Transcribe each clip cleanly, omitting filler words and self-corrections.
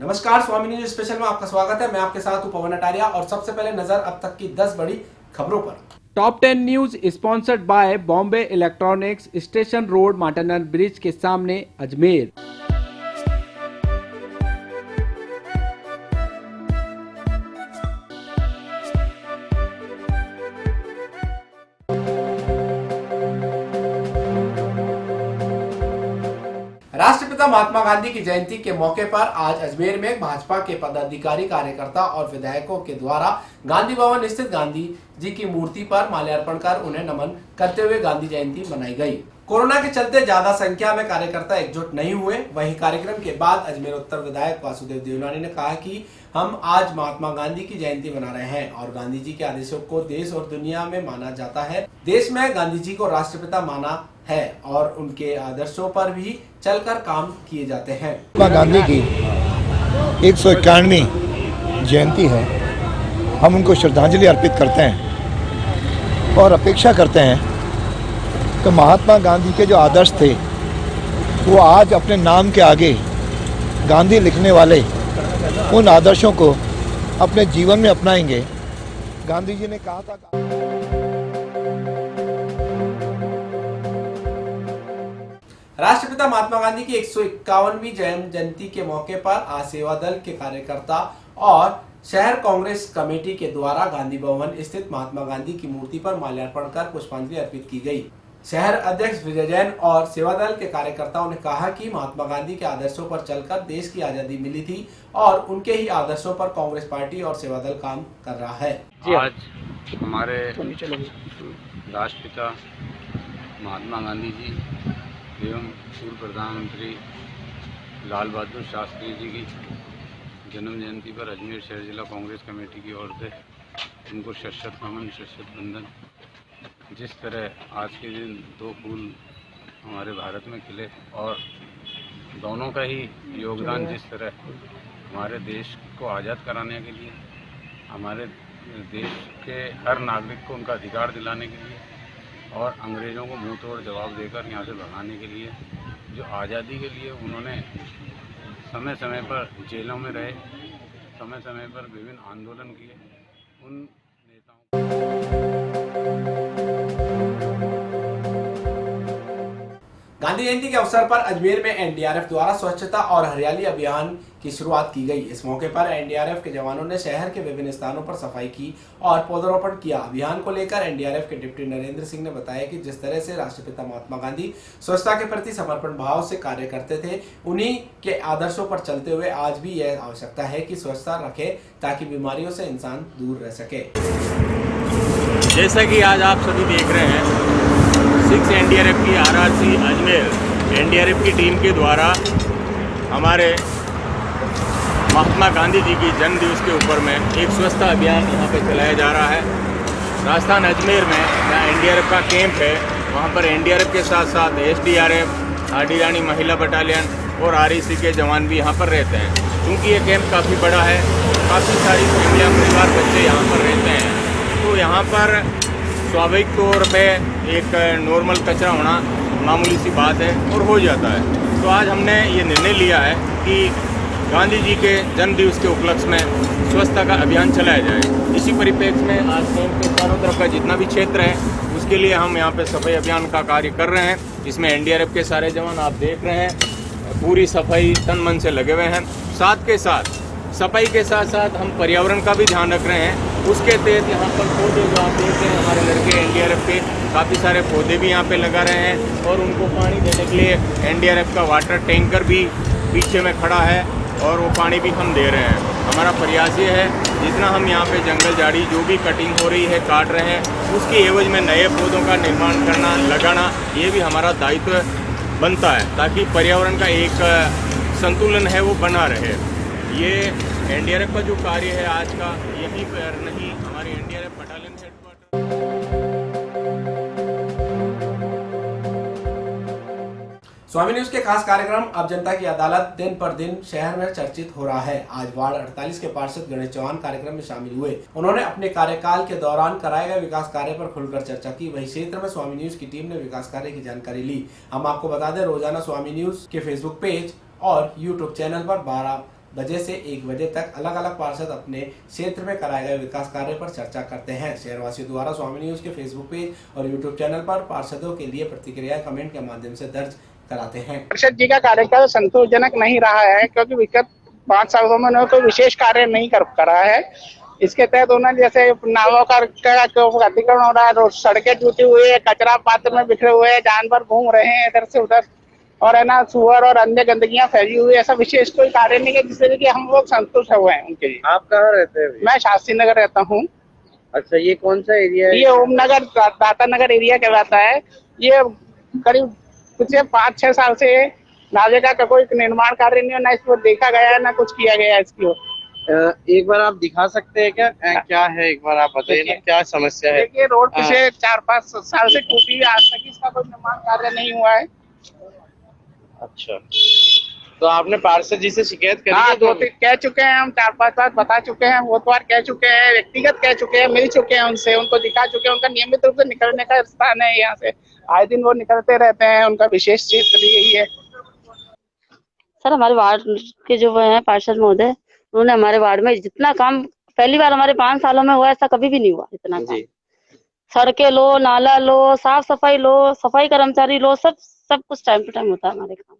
नमस्कार, स्वामी news special में आपका स्वागत है। मैं आपके साथ हूं पवन अटारिया और सबसे पहले नजर अब तक की 10 बड़ी खबरों पर। Top 10 news sponsored by Bombay electronics, station road, माटनर ब्रिज के सामने, अजमेर। राष्ट्रपिता महात्मा गांधी की जयंती के मौके पर आज अजमेर में भाजपा के पदाधिकारी, कार्यकर्ता और विधायकों के द्वारा गांधी भवन स्थित गांधी जी की मूर्ति पर माल्यार्पण कर उन्हें नमन करते हुए गांधी जयंती मनाई गई। कोरोना के चलते ज्यादा संख्या में कार्यकर्ता एकजुट नहीं हुए। वहीं कार्यक्रम के बाद अजमेर उत्तर विधायक वासुदेव देवनानी ने कहा कि हम आज महात्मा गांधी की जयंती मना रहे हैं और गांधी जी के आदेशों को देश और दुनिया में माना जाता है। देश में गांधी जी को राष्ट्रपिता माना है और उनके आदर्शों पर भी चलकर काम किए जाते हैं। महात्मा गांधी की 151वीं जयंती है। हम उनको श्रद्धांजलि अर्पित करते हैं और अपेक्षा करते हैं तो महात्मा गांधी के जो आदर्श थे वो आज अपने नाम के आगे गांधी लिखने वाले उन आदर्शों को अपने जीवन में अपनाएंगे। गांधी जी ने कहा था राष्ट्रपिता महात्मा गांधी की 151वीं जन्म जयंती के मौके पर आज सेवा दल के कार्यकर्ता और शहर कांग्रेस कमेटी के द्वारा गांधी भवन स्थित महात्मा गांधी की मूर्ति पर माल्यार्पण कर पुष्पांजलि अर्पित की गई। शहर अध्यक्ष विजय जैन और सेवा दल के कार्यकर्ताओं ने कहा कि महात्मा गांधी के आदर्शों पर चलकर देश की आजादी मिली थी और उनके ही आदर्शों पर कांग्रेस पार्टी और सेवा दल काम कर रहा है। आज हमारे राष्ट्रपिता महात्मा गांधी जी एवं पूर्व प्रधानमंत्री लाल बहादुर शास्त्री जी की जन्म जयंती पर अजमेर शहर जिला कांग्रेस कमेटी की ओर से उनको शत नमन, शत वंदन। जिस तरह आज के दिन दो फूल हमारे भारत में खिले और दोनों का ही योगदान जिस तरह हमारे देश को आज़ाद कराने के लिए, हमारे देश के हर नागरिक को उनका अधिकार दिलाने के लिए और अंग्रेज़ों को मुंह तोड़ जवाब देकर यहाँ से भगाने के लिए, जो आज़ादी के लिए उन्होंने समय समय पर जेलों में रहे, समय समय पर विभिन्न आंदोलन किए, उन नेताओं गांधी जयंती के अवसर पर अजमेर में एनडीआरएफ द्वारा स्वच्छता और हरियाली अभियान की शुरुआत की गई। इस मौके पर एनडीआरएफ के जवानों ने शहर के विभिन्न स्थानों पर सफाई की और पौधरोपण किया। अभियान को लेकर एनडीआरएफ के डिप्टी नरेंद्र सिंह ने बताया कि जिस तरह से राष्ट्रपिता महात्मा गांधी स्वच्छता के प्रति समर्पण भाव से कार्य करते थे, उन्हीं के आदर्शों पर चलते हुए आज भी यह आवश्यकता है कि स्वच्छता रखे ताकि बीमारियों से इंसान दूर रह सके। जैसा कि आज आप सभी देख रहे हैं, 6 एनडीआरएफ की आरआरसी अजमेर एनडीआरएफ की टीम के द्वारा हमारे महात्मा गांधी जी की जन्म दिवस के ऊपर में एक स्वच्छता अभियान यहाँ पे चलाया जा रहा है। राजस्थान अजमेर में जहाँ एनडीआरएफ का कैंप है, वहाँ पर एनडीआरएफ के साथ साथ एसडीआरएफ, आरडी रानी महिला बटालियन और आरईसी के जवान भी यहाँ पर रहते हैं। क्योंकि ये कैंप काफ़ी बड़ा है, काफ़ी सारी फैमिलियाँ, परिवार, बच्चे यहाँ पर रहते हैं, तो यहाँ पर स्वाभाविक तौर पे एक नॉर्मल कचरा होना मामूली सी बात है और हो जाता है। तो आज हमने ये निर्णय लिया है कि गांधी जी के जन्म दिवस के उपलक्ष्य में स्वच्छता का अभियान चलाया जाए। इसी परिप्रेक्ष्य में आज कैंप के चारों तरफ का जितना भी क्षेत्र है, उसके लिए हम यहाँ पे सफाई अभियान का कार्य कर रहे हैं। इसमें एनडीआरएफ के सारे जवान आप देख रहे हैं, पूरी सफाई तन मन से लगे हुए हैं। साथ के साथ सफाई के साथ साथ हम पर्यावरण का भी ध्यान रख रहे हैं। उसके तहत यहाँ पर पौधे जो आप देख रहे हैं, हमारे लड़के एनडीआरएफ के काफ़ी सारे पौधे भी यहाँ पे लगा रहे हैं और उनको पानी देने के लिए एनडीआरएफ का वाटर टैंकर भी पीछे में खड़ा है और वो पानी भी हम दे रहे हैं। हमारा प्रयास ये है जितना हम यहाँ पे जंगल झाड़ी जो भी कटिंग हो रही है, काट रहे हैं, उसके एवज में नए पौधों का निर्माण करना, लगाना, ये भी हमारा दायित्व बनता है ताकि पर्यावरण का एक संतुलन है वो बना रहे। ये एनडीआरएफ का जो कार्य है आज का, यहीं पर नहीं, हमारी एनडीआरएफ बटालियन हेडक्वार्टर। स्वामी न्यूज के खास कार्यक्रम अब जनता की अदालत दिन पर दिन शहर में चर्चित हो रहा है। आज वार्ड 48 के पार्षद गणेश चौहान कार्यक्रम में शामिल हुए। उन्होंने अपने कार्यकाल के दौरान कराए गए विकास कार्य पर खुलकर चर्चा की। वहीं क्षेत्र में स्वामी न्यूज की टीम ने विकास कार्य की जानकारी ली। हम आपको बता दें, रोजाना स्वामी न्यूज के फेसबुक पेज और यूट्यूब चैनल पर 12 बजे से 1 बजे तक अलग अलग पार्षद अपने क्षेत्र में कराए गए विकास कार्य पर चर्चा करते हैं। शहरवासियों द्वारा स्वामी न्यूज के फेसबुक पेज और यूट्यूब चैनल पर पार्षदों के लिए प्रतिक्रिया कमेंट के माध्यम से दर्ज कराते हैं। पार्षद जी का कार्यकाल संतोषजनक नहीं रहा है, क्योंकि विगत 5 सालों में उन्होंने कोई विशेष कार्य नहीं करा है। इसके तहत उन्होंने जैसे नावों का अतिक्रमण हो रहा है, सड़कें टूटी हुई है, कचरा पात्र में बिखरे हुए हैं, जानवर घूम रहे हैं इधर से उधर, और है ना सुअर और अन्य गंदगियां फैली हुई है। ऐसा विशेष कोई कार्य नहीं है जिससे कि हम लोग संतुष्ट हुए हैं उनके लिए। आप कहाँ रहते हैं? मैं शास्त्री नगर रहता हूँ। अच्छा, ये कौन सा एरिया है? ये ओम नगर दाता नगर एरिया कहलाता है। ये करीब पिछले 5-6 साल से नाले का कोई निर्माण कार्य नहीं है, ना इसको देखा गया है, ना कुछ किया गया है इसकी ओर। एक बार आप दिखा सकते हैं क्या? क्या है, एक बार आप बताइए ना, क्या समस्या है? देखिए, रोड पिछले 4-5 साल से टूटी है, आज तक इसका कोई निर्माण कार्य नहीं हुआ है। अच्छा, तो आपने पार्षद जी से शिकायत करी? हाँ, है? 2-3 कह चुके हैं हम, 4-5 बार बता चुके हैं, बहुत बार कह चुके हैं, व्यक्तिगत कह चुके हैं, मिल चुके हैं उनसे, उनको दिखा चुके हैं। उनका नियमित रूप से निकलने का स्थान है यहाँ से, आए दिन वो निकलते रहते हैं। उनका विशेष क्षेत्र भी यही है। सर, हमारे वार्ड के जो है पार्षद महोदय, उन्होंने हमारे वार्ड में जितना काम पहली बार हमारे 5 सालों में हुआ, ऐसा कभी भी नहीं हुआ इतना काम। सड़कें लो, नाला लो, साफ सफाई लो, सफाई कर्मचारी लो, सब कुछ टाइम टू टाइम होता है हमारे काम।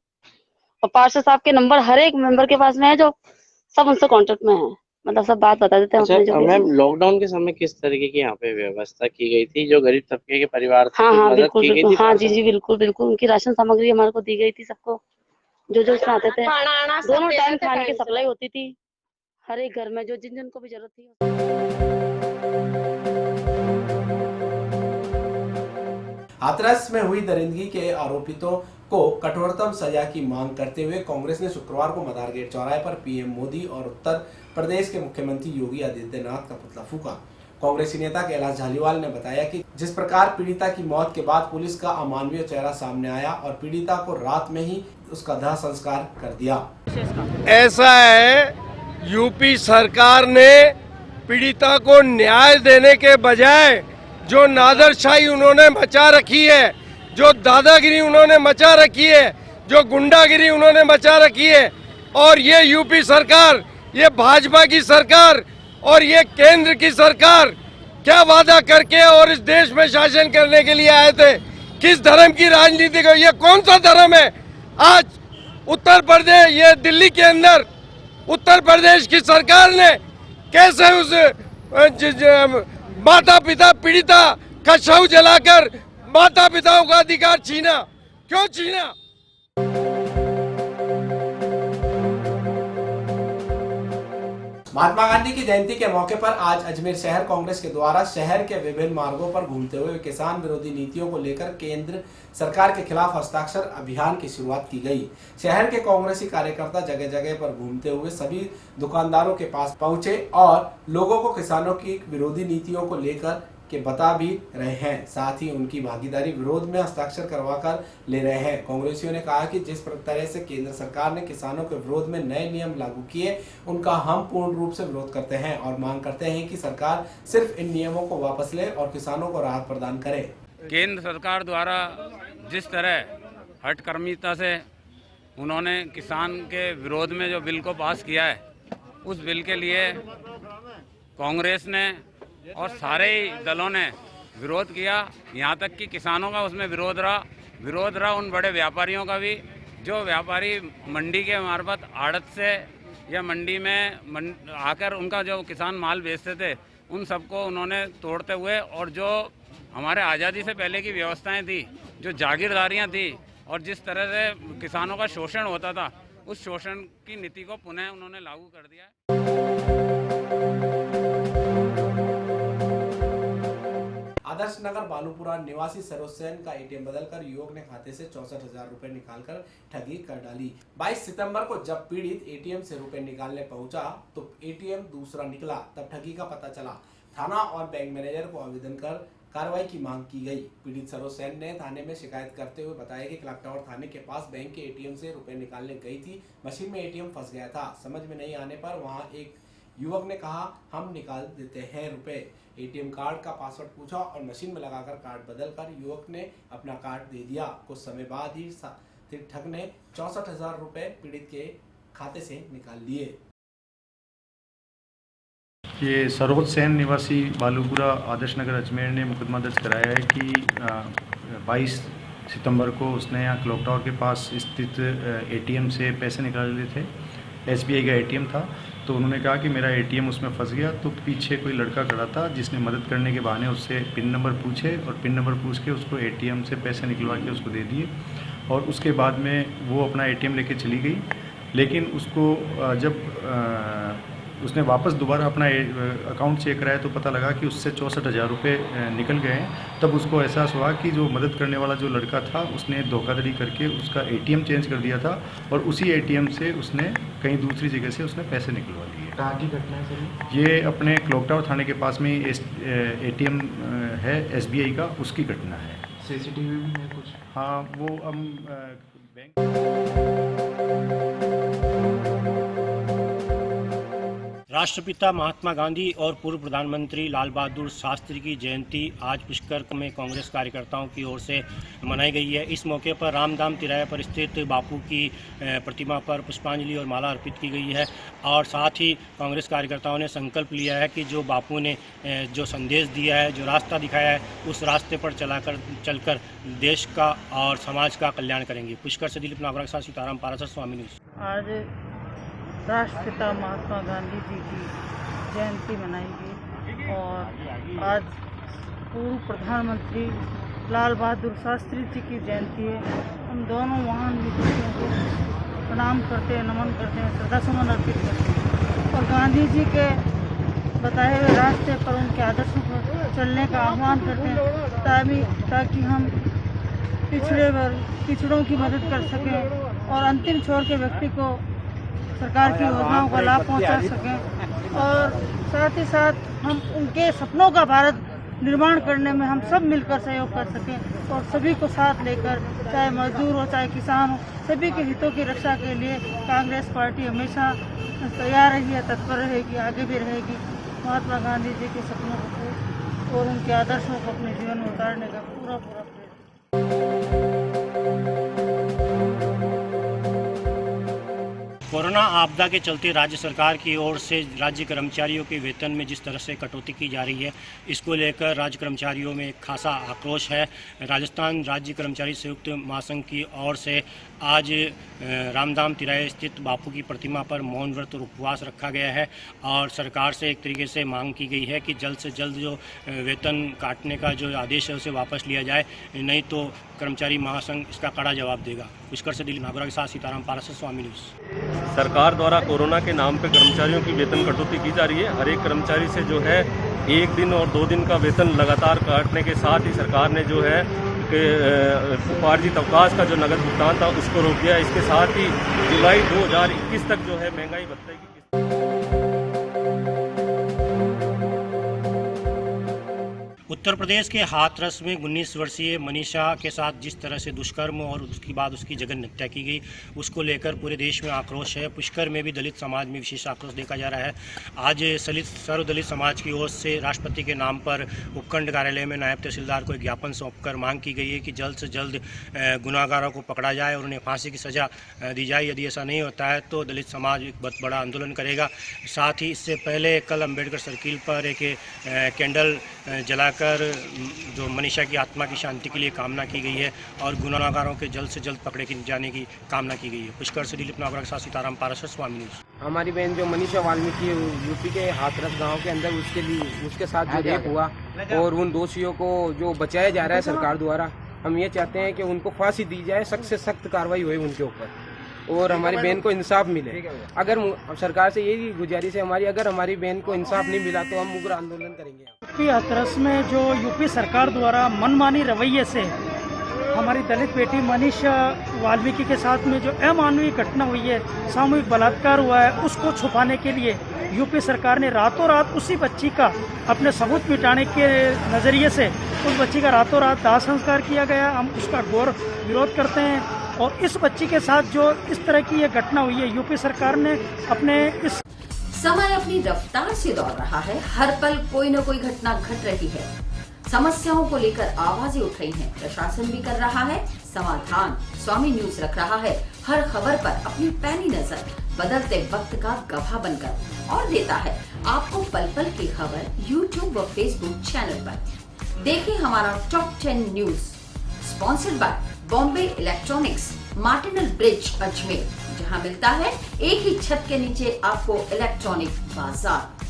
और पार्षद साहब के नंबर हर एक मेंबर के पास में है, जो सब उनसे कांटेक्ट में है, मतलब सब बात बता देते हैं। अच्छा मैम, लॉकडाउन के समय किस तरीके की यहाँ पे व्यवस्था की गई थी? जो गरीब तबके के परिवार थे, हाँ, बिल्कुल, हाँ जी बिल्कुल। उनकी राशन सामग्री हमारे को दी गई थी, सबको जो उसमें आते थे। दोनों टाइम खाने की सप्लाई होती थी हर एक घर में, जो जिन को भी जरूरत थी। हाथरस में हुई दरिंदगी के आरोपितों को कठोरतम सजा की मांग करते हुए कांग्रेस ने शुक्रवार को मदार गेट चौराहे पर पीएम मोदी और उत्तर प्रदेश के मुख्यमंत्री योगी आदित्यनाथ का पुतला फूंका। कांग्रेसी नेता कैलाश झालीवाल ने बताया कि जिस प्रकार पीड़िता की मौत के बाद पुलिस का अमानवीय चेहरा सामने आया और पीड़िता को रात में ही उसका दाह संस्कार कर दिया। ऐसा है, यूपी सरकार ने पीड़िता को न्याय देने के बजाय जो नादरशाही उन्होंने मचा रखी है, जो दादागिरी उन्होंने मचा रखी है, जो गुंडागिरी उन्होंने मचा रखी है, और ये यूपी सरकार, ये भाजपा की सरकार और ये केंद्र की सरकार क्या वादा करके और इस देश में शासन करने के लिए आए थे? किस धर्म की राजनीति को, ये कौन सा धर्म है? आज उत्तर प्रदेश, ये दिल्ली के अंदर उत्तर प्रदेश की सरकार ने कैसे उस माता पिता पीड़िता का शव जलाकर माता पिताओं का अधिकार छीना? क्यों छीना? महात्मा गांधी की जयंती के मौके पर आज अजमेर शहर कांग्रेस के द्वारा शहर के विभिन्न मार्गों पर घूमते हुए किसान विरोधी नीतियों को लेकर केंद्र सरकार के खिलाफ हस्ताक्षर अभियान की शुरुआत की गई। शहर के कांग्रेसी कार्यकर्ता जगह जगह पर घूमते हुए सभी दुकानदारों के पास पहुंचे और लोगों को किसानों की विरोधी नीतियों को लेकर के बता भी रहे हैं, साथ ही उनकी भागीदारी विरोध में हस्ताक्षर करवा कर ले रहे हैं। कांग्रेसियों ने कहा कि जिस तरह से केंद्र सरकार ने किसानों के विरोध में नए नियम लागू किए, उनका हम पूर्ण रूप से विरोध करते हैं और मांग करते हैं कि सरकार सिर्फ इन नियमों को वापस ले और किसानों को राहत प्रदान करे। केंद्र सरकार द्वारा जिस तरह हठकर्मिता से उन्होंने किसान के विरोध में जो बिल को पास किया है, उस बिल के लिए कांग्रेस ने और सारे दलों ने विरोध किया। यहाँ तक कि किसानों का उसमें विरोध रहा उन बड़े व्यापारियों का भी, जो व्यापारी मंडी के मार्फत आड़त से या मंडी में आकर उनका जो किसान माल बेचते थे, उन सबको उन्होंने तोड़ते हुए, और जो हमारे आज़ादी से पहले की व्यवस्थाएं थी, जो जागीरदारियां थी और जिस तरह से किसानों का शोषण होता था, उस शोषण की नीति को पुनः उन्होंने लागू कर दिया है। आदर्श नगर बालूपुरा निवासी सरोज सेन का एटीएम बदलकर युवक ने खाते से 64,000 रुपए निकालकर ठगी कर डाली। 22 सितंबर को जब पीड़ित एटीएम से रुपए निकालने पहुंचा तो एटीएम दूसरा निकला, तब ठगी का पता चला। थाना और बैंक मैनेजर को आवेदन कर कार्रवाई की मांग की गई। पीड़ित सरोज सेन ने थाने में शिकायत करते हुए बताया कि क्लॉक टावर थाने के पास बैंक के एटीएम से रुपए निकालने गई थी, मशीन में एटीएम फंस गया था। समझ में नहीं आने पर वहां एक युवक ने कहा हम निकाल देते हैं रुपए। एटीएम कार्ड का पासवर्ड पूछा और मशीन में लगाकर कार्ड बदलकर युवक ने अपना कार्ड दे दिया। कुछ समय बाद ही ठग ने 64,000 रुपए पीड़ित के खाते से निकाल लिए। ये सरोज सेन निवासी बालूपुरा आदर्श नगर अजमेर ने मुकदमा दर्ज कराया है कि 22 सितंबर को उसने यहाँ क्लॉक टावर के पास स्थित एटीएम से पैसे निकाले थे। एसबीआई का एटीएम था, तो उन्होंने कहा कि मेरा एटीएम उसमें फंस गया। तो पीछे कोई लड़का खड़ा था जिसने मदद करने के बहाने उससे पिन नंबर पूछे और पिन नंबर पूछ के उसको एटीएम से पैसे निकलवा के उसको दे दिए। और उसके बाद में वो अपना एटीएम लेके चली गई। लेकिन उसको जब उसने वापस दोबारा अपना अकाउंट चेक कराया तो पता लगा कि उससे 64,000 रुपये निकल गए हैं। तब उसको एहसास हुआ कि जो मदद करने वाला जो लड़का था उसने धोखाधड़ी करके उसका एटीएम चेंज कर दिया था और उसी एटीएम से उसने कहीं दूसरी जगह से उसने पैसे निकलवा लिए। कहाँ की घटना है सर? ये अपने क्लॉक टावर थाने के पास में एटीएम है एसबीआई का, उसकी घटना है। सीसीटीवी में है कुछ? हाँ, वो हम बैंक राष्ट्रपिता महात्मा गांधी और पूर्व प्रधानमंत्री लाल बहादुर शास्त्री की जयंती आज पुष्कर में कांग्रेस कार्यकर्ताओं की ओर से मनाई गई है। इस मौके पर रामधाम तिराहे पर स्थित बापू की प्रतिमा पर पुष्पांजलि और माला अर्पित की गई है। और साथ ही कांग्रेस कार्यकर्ताओं ने संकल्प लिया है कि जो बापू ने जो संदेश दिया है, जो रास्ता दिखाया है, उस रास्ते पर चलकर देश का और समाज का कल्याण करेंगे। पुष्कर से दिलीप नागरा के साथ सीताराम पारासर, स्वामी न्यूज़। आज राष्ट्रपिता महात्मा गांधी जी की जयंती मनाई गई और आज पूर्व प्रधानमंत्री लाल बहादुर शास्त्री जी की जयंती है। हम दोनों महान विभूतियों को प्रणाम करते हैं, नमन करते हैं, श्रद्धासुमन अर्पित करते हैं और गांधी जी के बताए हुए रास्ते पर उनके आदर्शों पर चलने का आह्वान करते हैं ताकि हम पिछड़ों की मदद कर सकें और अंतिम छोर के व्यक्ति को सरकार की योजनाओं का लाभ पहुंचा सकें और साथ ही साथ हम उनके सपनों का भारत निर्माण करने में हम सब मिलकर सहयोग कर सकें और सभी को साथ लेकर, चाहे मजदूर हो चाहे किसान हो, सभी के हितों की रक्षा के लिए कांग्रेस पार्टी हमेशा तैयार रही है, तत्पर रहेगी, आगे भी रहेगी। महात्मा गांधी जी के सपनों को और उनके आदर्शों को अपने जीवन में उतारने का पूरा प्रयास। कोरोना आपदा के चलते राज्य सरकार की ओर से राज्य कर्मचारियों के वेतन में जिस तरह से कटौती की जा रही है, इसको लेकर राज्य कर्मचारियों में खासा आक्रोश है। राजस्थान राज्य कर्मचारी संयुक्त महासंघ की ओर से आज रामधाम तिराहे स्थित बापू की प्रतिमा पर मौन व्रत और उपवास रखा गया है और सरकार से एक तरीके से मांग की गई है कि जल्द से जल्द जो वेतन काटने का जो आदेश है उसे वापस लिया जाए, नहीं तो कर्मचारी महासंघ इसका कड़ा जवाब देगा। पुष्कर से दिलीप नागरा के साथ सीताराम पारासर, स्वामी न्यूज़। सरकार द्वारा कोरोना के नाम पे कर्मचारियों की वेतन कटौती की जा रही है। हर एक कर्मचारी से जो है 1 दिन और 2 दिन का वेतन लगातार काटने के साथ ही सरकार ने जो है उपार्जित अवकाश का जो नगद भुगतान था उसको रोक दिया। इसके साथ ही जुलाई 2021 तक जो है महंगाई भत्ते की उत्तर प्रदेश के हाथरस में 19 वर्षीय मनीषा के साथ जिस तरह से दुष्कर्म और उसके बाद उसकी जघन्य हत्या की गई, उसको लेकर पूरे देश में आक्रोश है। पुष्कर में भी दलित समाज में विशेष आक्रोश देखा जा रहा है। आज सर्वदलित समाज की ओर से राष्ट्रपति के नाम पर उपखंड कार्यालय में नायब तहसीलदार को एक ज्ञापन सौंपकर मांग की गई है कि जल्द से जल्द गुनाहगारों को पकड़ा जाए और उन्हें फांसी की सज़ा दी जाए। यदि ऐसा नहीं होता है तो दलित समाज एक बहुत बड़ा आंदोलन करेगा। साथ ही इससे पहले कल अम्बेडकर सर्किल पर एक कैंडल जलाकर जो मनीषा की आत्मा की शांति के लिए कामना की गई है और गुनाहगारों के जल्द से जल्द पकड़े जाने की कामना की गई है। पुष्कर से दिलीप नागरा के साथ सीताराम पारासर, स्वामी न्यूज़। हमारी बहन जो मनीषा वाल्मीकि यूपी के हाथरस गांव के अंदर उसके साथ जो रेप हुआ और उन दोषियों को जो बचाया जा रहा है सरकार द्वारा, हम ये चाहते हैं कि उनको फांसी दी जाए, सख्त से सख्त कार्रवाई हुई उनके ऊपर और हमारी बहन को इंसाफ मिले। अगर सरकार से यही गुजारिश है हमारी, अगर हमारी बहन को इंसाफ नहीं मिला तो हम उग्र आंदोलन करेंगे। यूपी हाथरस में जो यूपी सरकार द्वारा मनमानी रवैये से हमारी दलित बेटी मनीषा वाल्मीकि के साथ में जो अमानवीय घटना हुई है, सामूहिक बलात्कार हुआ है, उसको छुपाने के लिए यूपी सरकार ने रातों रात उसी बच्ची का अपने सबूत मिटाने के नज़रिए से उस बच्ची का रातों रात दाह संस्कार किया गया। हम उसका घोर विरोध करते हैं और इस बच्ची के साथ जो इस तरह की ये घटना हुई है, यूपी सरकार ने अपने इस समय अपनी रफ्तार से दौड़ रहा है। हर पल कोई न कोई घटना घट रही है। समस्याओं को लेकर आवाजें उठ रही हैं। प्रशासन भी कर रहा है समाधान। स्वामी न्यूज़ रख रहा है हर खबर पर अपनी पैनी नजर। बदलते वक्त का गवाह बनकर और देता है आपको पल पल की खबर YouTube व Facebook चैनल पर। देखिए हमारा top 10 news, sponsored by Bombay electronics, मार्टिनल ब्रिज, अजमेर, जहां मिलता है एक ही छत के नीचे आपको इलेक्ट्रॉनिक बाजार।